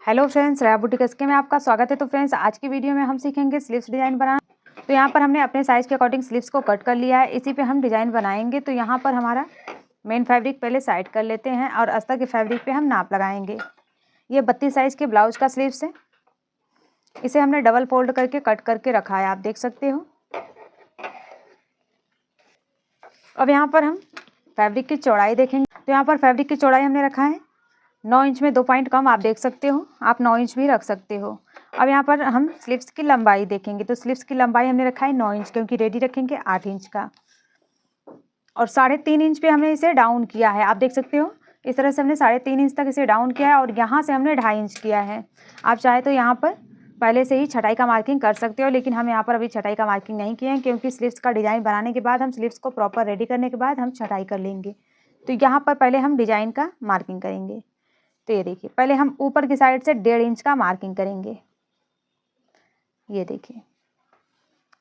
Hello friends, राया boutique के में आपका स्वागत है। तो फ्रेंड्स, आज की वीडियो में हम सीखेंगे स्लीव्स डिज़ाइन बनाना। तो यहाँ पर हमने अपने साइज़ के अकॉर्डिंग स्लीव्स को कट कर लिया है, इसी पे हम डिज़ाइन बनाएंगे। तो यहाँ पर हमारा मेन फैब्रिक पहले साइड कर लेते हैं और अस्तर के फैब्रिक पे हम नाप लगाएंगे। ये 32 साइज़ के ब्लाउज का स्लीव्स है। इसे हमने डबल फोल्ड करके कट करके रखा है, आप देख सकते हो। अब यहाँ पर हम फैब्रिक की चौड़ाई देखेंगे। तो यहाँ पर फैब्रिक की चौड़ाई हमने रखा है 9 इंच में 2 पॉइंट कम, आप देख सकते हो। आप 9 इंच भी रख सकते हो। अब यहाँ पर हम स्लीव्स की लंबाई देखेंगे। तो स्लीव्स की लंबाई हमने रखा है 9 इंच, क्योंकि रेडी रखेंगे 8 इंच का। और 3.5 इंच पे हमने इसे डाउन किया है, आप देख सकते हो। इस तरह से हमने 3.5 इंच तक इसे डाउन किया है और यहाँ से हमने 2.5 इंच किया है। आप चाहे तो यहाँ पर पहले से ही छटाई का मार्किंग कर सकते हो, लेकिन हम यहाँ पर अभी छटाई का मार्किंग नहीं किए हैं, क्योंकि स्लीव्स का डिज़ाइन बनाने के बाद हम स्लीव्स को प्रॉपर रेडी करने के बाद हम छटाई कर लेंगे। तो यहाँ पर पहले हम डिज़ाइन का मार्किंग करेंगे। तो ये देखिए, पहले हम ऊपर की साइड से 1.5 इंच का मार्किंग करेंगे। ये देखिए,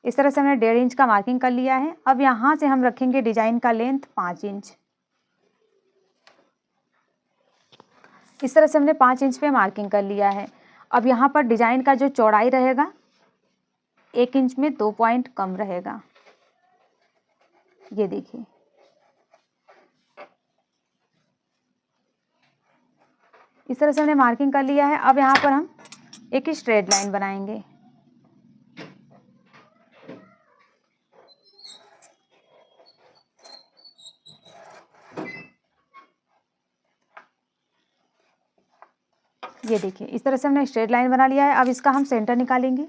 इस तरह से हमने 1.5 इंच का मार्किंग कर लिया है। अब यहाँ से हम रखेंगे डिजाइन का लेंथ 5 इंच। इस तरह से हमने 5 इंच पे मार्किंग कर लिया है। अब यहाँ पर डिजाइन का जो चौड़ाई रहेगा 1 इंच में 2 पॉइंट कम रहेगा। ये देखिए, इस तरह से हमने मार्किंग कर लिया है। अब यहाँ पर हम एक स्ट्रेट लाइन बनाएंगे। ये देखिए, इस तरह से हमने स्ट्रेट लाइन बना लिया है। अब इसका हम सेंटर निकालेंगे।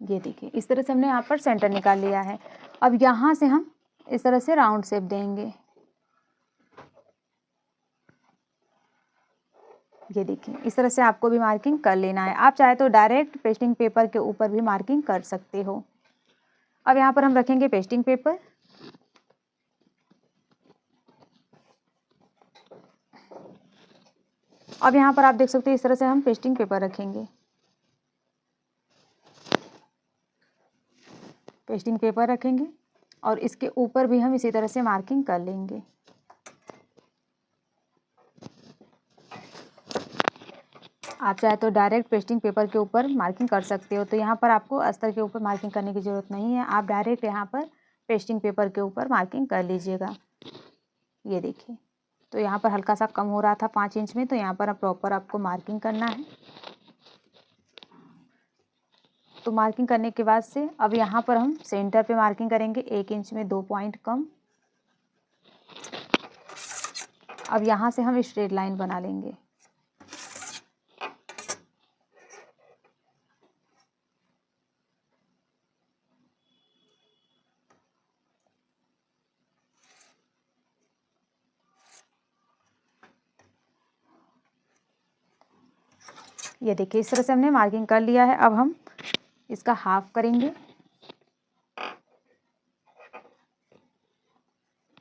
ये देखिए, इस तरह से हमने यहाँ पर सेंटर निकाल लिया है। अब यहाँ से हम इस तरह से राउंड शेप देंगे। ये देखिए, इस तरह से आपको भी मार्किंग कर लेना है। आप चाहे तो डायरेक्ट पेस्टिंग पेपर के ऊपर भी मार्किंग कर सकते हो। अब यहाँ पर हम रखेंगे पेस्टिंग पेपर। अब यहाँ पर आप देख सकते हो, इस तरह से हम पेस्टिंग पेपर रखेंगे। पेस्टिंग पेपर रखेंगे और इसके ऊपर भी हम इसी तरह से मार्किंग कर लेंगे। आप चाहे तो डायरेक्ट पेस्टिंग पेपर के ऊपर मार्किंग कर सकते हो। तो यहाँ पर आपको अस्तर के ऊपर मार्किंग करने की ज़रूरत नहीं है, आप डायरेक्ट यहाँ पर पेस्टिंग पेपर के ऊपर मार्किंग कर लीजिएगा। ये देखिए, तो यहाँ पर हल्का सा कम हो रहा था 5 इंच में, तो यहाँ पर प्रॉपर आपको मार्किंग करना है। तो मार्किंग करने के बाद से अब यहाँ पर हम सेंटर पे मार्किंग करेंगे 1 इंच में 2 पॉइंट कम। अब यहाँ से हम स्ट्रेट लाइन बना लेंगे। ये देखिए, इस तरह से हमने मार्किंग कर लिया है। अब हम इसका हाफ करेंगे।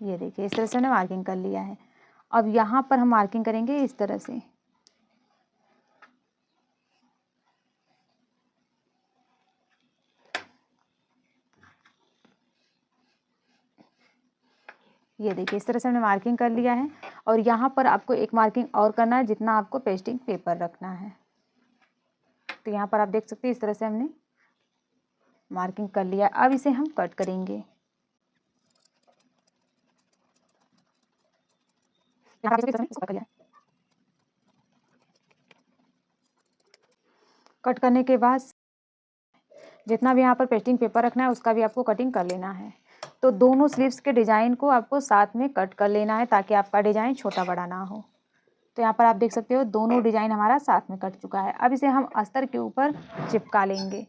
ये देखिए, इस तरह से हमने मार्किंग कर लिया है। अब यहाँ पर हम मार्किंग करेंगे इस तरह से। ये देखिए, इस तरह से हमने मार्किंग कर लिया है। और यहाँ पर आपको एक मार्किंग और करना है, जितना आपको पेस्टिंग पेपर रखना है। तो यहाँ पर आप देख सकते हैं, इस तरह से हमने मार्किंग कर लिया। अब इसे हम कट करेंगे। कट करने के बाद जितना भी यहाँ पर पेस्टिंग पेपर रखना है उसका भी आपको कटिंग कर लेना है। तो दोनों स्लीव्स के डिज़ाइन को आपको साथ में कट कर लेना है, ताकि आपका डिज़ाइन छोटा बड़ा ना हो। तो यहाँ पर आप देख सकते हो, दोनों डिज़ाइन हमारा साथ में कट चुका है। अब इसे हम अस्तर के ऊपर चिपका लेंगे।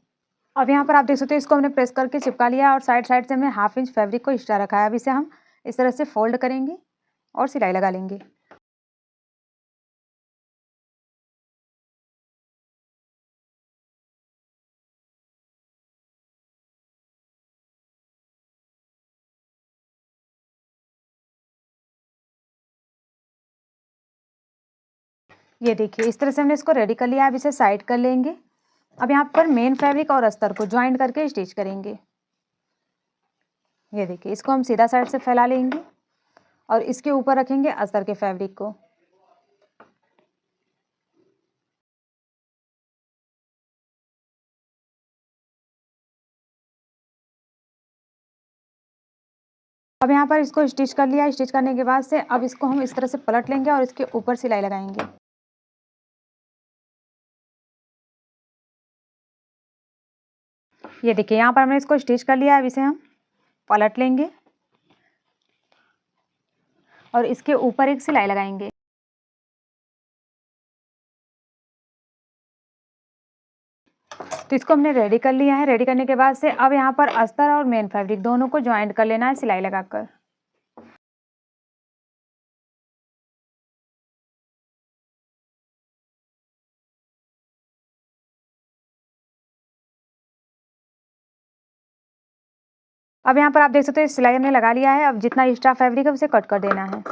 अब यहाँ पर आप देख सकते हो, इसको हमने प्रेस करके चिपका लिया और साइड साइड से हमने 1/2 इंच फैब्रिक को एक्स्ट्रा रखा है। अब इसे हम इस तरह से फोल्ड करेंगे और सिलाई लगा लेंगे। ये देखिए, इस तरह से हमने इसको रेडी कर लिया। अब इसे साइड कर लेंगे। अब यहाँ पर मेन फैब्रिक और अस्तर को ज्वाइंट करके स्टिच करेंगे। ये देखिए, इसको हम सीधा साइड से फैला लेंगे और इसके ऊपर रखेंगे अस्तर के फैब्रिक को। अब यहाँ पर इसको स्टिच कर लिया। स्टिच करने के बाद से अब इसको हम इस तरह से पलट लेंगे और इसके ऊपर सिलाई लगाएंगे। ये देखिए यहाँ पर हमने इसको स्टिच कर लिया। अब इसे हम पलट लेंगे और इसके ऊपर एक सिलाई लगाएंगे। तो इसको हमने रेडी कर लिया है। रेडी करने के बाद से अब यहाँ पर अस्तर और मेन फैब्रिक दोनों को ज्वाइंट कर लेना है सिलाई लगाकर। अब यहाँ पर आप देख सकते हो सिलाई हमने लगा लिया है। अब जितना एक्स्ट्रा फैब्रिक है उसे कट कर देना है।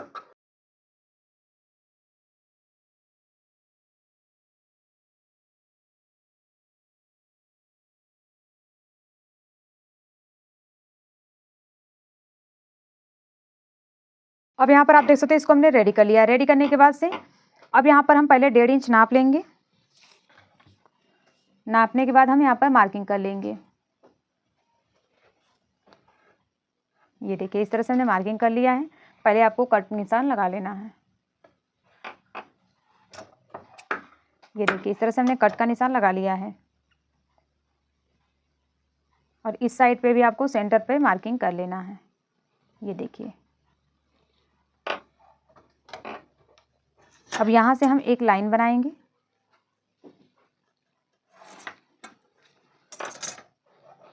अब यहाँ पर आप देख सकते हैं इसको हमने रेडी कर लिया। रेडी करने के बाद से अब यहाँ पर हम पहले 1.5 इंच नाप लेंगे। नापने के बाद हम यहाँ पर मार्किंग कर लेंगे। ये देखिए इस तरह से हमने मार्किंग कर लिया है। पहले आपको कट निशान लगा लेना है। ये देखिए इस तरह से हमने कट का निशान लगा लिया है और इस साइड पे भी आपको सेंटर पे मार्किंग कर लेना है। ये देखिए अब यहाँ से हम एक लाइन बनाएंगे।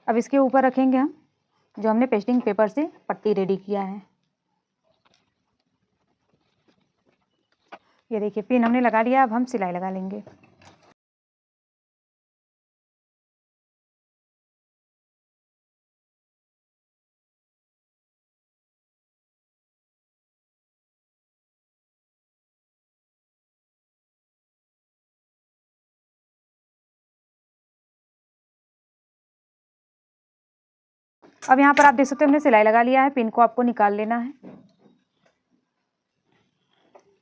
अब इसके ऊपर रखेंगे हम जो हमने पेस्टिंग पेपर से पट्टी रेडी किया है। ये देखिए पिन हमने लगा लिया। अब हम सिलाई लगा लेंगे। अब यहाँ पर आप देख सकते हो हमने सिलाई लगा लिया है। पिन को आपको निकाल लेना है।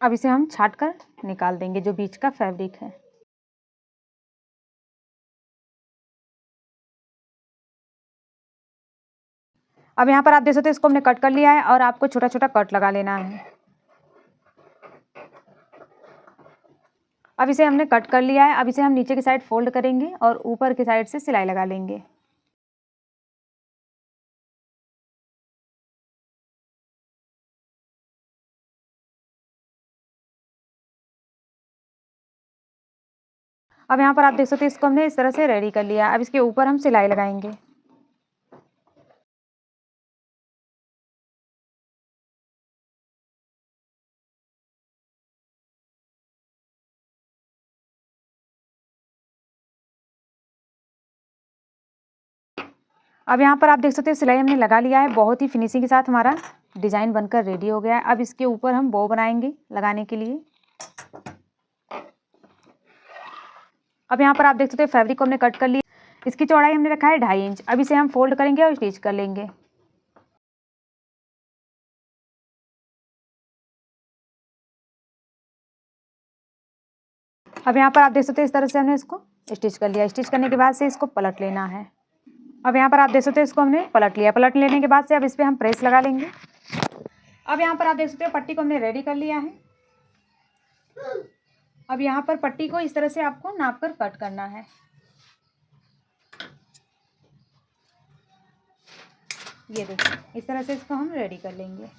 अब इसे हम छाट कर निकाल देंगे जो बीच का फैब्रिक है। अब यहाँ पर आप देख सकते हो इसको हमने कट कर लिया है और आपको छोटा छोटा कट लगा लेना है। अब इसे हमने कट कर लिया है। अब इसे हम नीचे की साइड फोल्ड करेंगे और ऊपर की साइड से सिलाई लगा लेंगे। अब यहाँ पर आप देख सकते हो इसको हमने इस तरह से रेडी कर लिया। अब इसके ऊपर हम सिलाई लगाएंगे। अब यहाँ पर आप देख सकते हो सिलाई हमने लगा लिया है। बहुत ही फिनिशिंग के साथ हमारा डिजाइन बनकर रेडी हो गया है। अब इसके ऊपर हम बो बनाएंगे लगाने के लिए। अब यहाँ पर आप देख सकते हो फैब्रिक को हमने कट कर लिया। इसकी चौड़ाई हमने रखा है 2.5 इंच। अब इसे हम फोल्ड करेंगे और स्टिच कर लेंगे। अब यहाँ पर आप देख सकते हो इस तरह से हमने इसको स्टिच कर लिया। स्टिच करने के बाद से इसको पलट लेना है। अब यहाँ पर आप देख सकते हो इसको हमने पलट लिया। पलट लेने के बाद से अब इस पर हम प्रेस लगा लेंगे। अब यहाँ पर आप देख सकते हो पट्टी को हमने रेडी कर लिया है। अब यहाँ पर पट्टी को इस तरह से आपको नाप कर कट करना है। ये देखिए इस तरह से इसको हम रेडी कर लेंगे।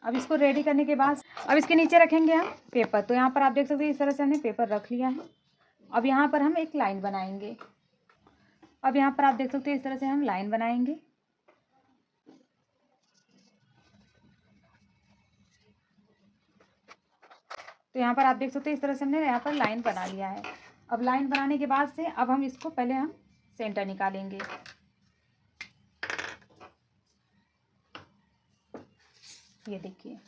अब इसको रेडी करने के बाद अब इसके नीचे रखेंगे हम पेपर। तो यहाँ पर आप देख सकते हैं इस तरह से हमने पेपर रख लिया है। अब यहाँ पर हम एक लाइन बनाएंगे। अब यहाँ पर आप देख सकते हैं इस तरह से हम लाइन बनाएंगे। तो यहाँ पर आप देख सकते हैं इस तरह से हमने यहाँ पर लाइन बना लिया है। अब लाइन बनाने के बाद से अब हम इसको पहले हम सेंटर निकालेंगे। ये देखिए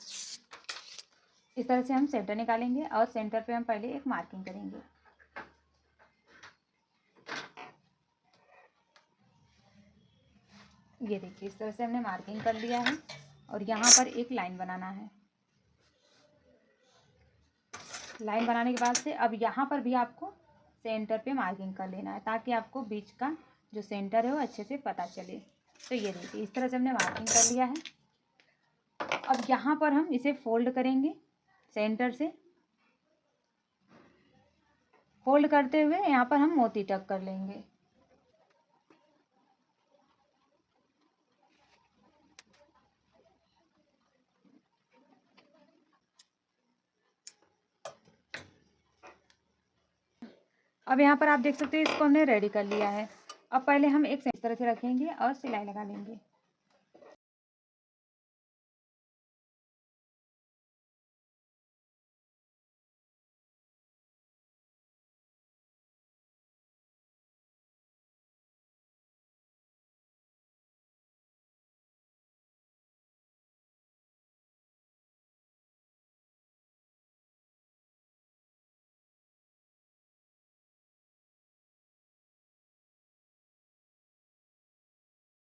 इस तरह से हम सेंटर निकालेंगे और सेंटर पे हम पहले एक मार्किंग करेंगे। ये देखिए इस तरह से हमने मार्किंग कर लिया है और यहाँ पर एक लाइन बनाना है। लाइन बनाने के बाद से अब यहाँ पर भी आपको सेंटर पे मार्किंग कर लेना है ताकि आपको बीच का जो सेंटर है वो अच्छे से पता चले। तो ये देखिए इस तरह से हमने मार्किंग कर लिया है। अब यहाँ पर हम इसे फोल्ड करेंगे सेंटर से। फोल्ड करते हुए यहाँ पर हम मोती टक कर लेंगे। अब यहाँ पर आप देख सकते हैं इसको हमने रेडी कर लिया है। अब पहले हम एक इस तरह से रखेंगे और सिलाई लगा लेंगे।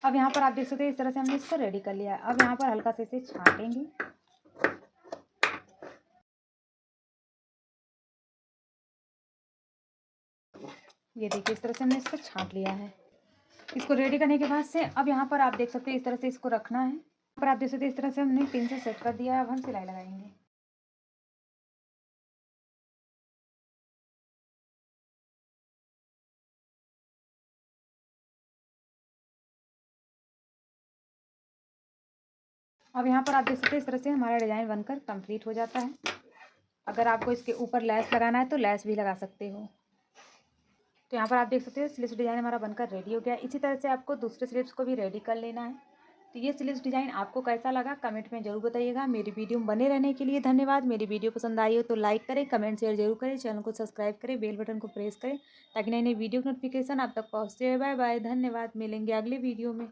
अब यहाँ पर आप देख सकते हैं इस तरह से हमने इसको रेडी कर लिया है। अब यहाँ पर हल्का से इसे छाटेंगे। ये देखिए इस तरह से हमने इसको छाट लिया है। इसको रेडी करने के बाद से अब यहाँ पर आप देख सकते हैं इस तरह से इसको रखना है। यहाँ पर आप देख सकते हैं इस तरह से हमने पिन से सेट कर दिया है। अब हम सिलाई लगाएंगे। अब यहाँ पर आप देख सकते हैं इस तरह से हमारा डिज़ाइन बनकर कंप्लीट हो जाता है। अगर आपको इसके ऊपर लेस लगाना है तो लेस भी लगा सकते हो। तो यहाँ पर आप देख सकते हो स्लीव्स डिज़ाइन हमारा बनकर रेडी हो गया। इसी तरह से आपको दूसरे स्लीव्स को भी रेडी कर लेना है। तो ये स्लीव्स डिज़ाइन आपको कैसा लगा कमेंट में ज़रूर बताइएगा। मेरी वीडियो में बने रहने के लिए धन्यवाद। मेरी वीडियो पसंद आई हो तो लाइक करें, कमेंट शेयर जरूर करें, चैनल को सब्सक्राइब करें, बेल बटन को प्रेस करें ताकि नई नई वीडियो की नोटिफिकेशन आप तक पहुँचते हैं। बाय बाय, धन्यवाद। मिलेंगे अगले वीडियो में।